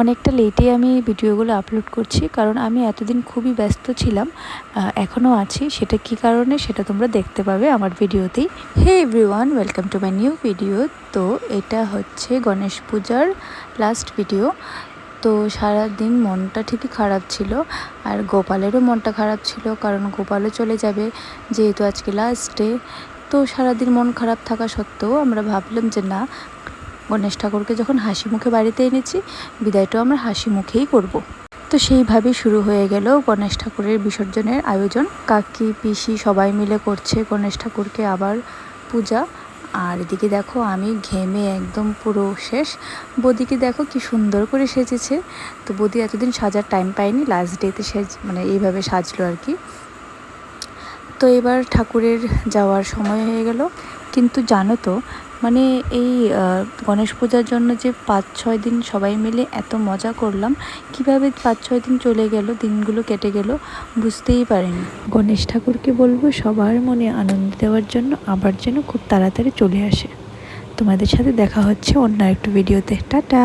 অনেকটা লেটে আমি ভিডিওগুলো আপলোড করছি, কারণ আমি এতদিন খুবই ব্যস্ত ছিলাম, এখনও আছি। সেটা কি কারণে সেটা তোমরা দেখতে পাবে আমার ভিডিওতেই। Hey everyone, welcome to my new video. তো এটা হচ্ছে গণেশ পূজার লাস্ট ভিডিও। তো সারাদিন মনটা ঠিকই খারাপ ছিল, আর গোপালেরও মনটা খারাপ ছিল, কারণ গোপালও চলে যাবে যেহেতু আজকে লাস্ট ডে। তো সারাদিন মন খারাপ থাকা সত্ত্বেও আমরা ভাবলাম যে না, গণেশ ঠাকুরকে যখন হাসি মুখে বাড়িতে এনেছি, বিদায়টাও আমরা হাসি মুখেই করব। তো সেইভাবেই শুরু হয়ে গেল গণেশ ঠাকুরের বিসর্জনের আয়োজন। কাকি পিসি সবাই মিলে করছে গণেশ ঠাকুরকে আবার পূজা। আর এদিকে দেখো আমি ঘেমে একদম পুরো শেষ। বদিকে দেখো কি সুন্দর করে সেজেছে। তো বদি এতদিন সাজার টাইম পায়নি, লাস্ট ডেতে মানে এইভাবে সাজলো আর কি। তো এবার ঠাকুরের যাওয়ার সময় হয়ে গেল। কিন্তু জানো তো, মানে এই গণেশ পূজার জন্য যে 5-6 দিন সবাই মিলে এত মজা করলাম, কিভাবে 5-6 দিন চলে গেল, দিনগুলো কেটে গেল বুঝতেই পারিনি। গণেশ ঠাকুরকে বলবো সবার মনে আনন্দ দেওয়ার জন্য আবার যেন খুব তাড়াতাড়ি চলে আসে। তোমাদের সাথে দেখা হচ্ছে অন্য একটু ভিডিওতে। টাটা।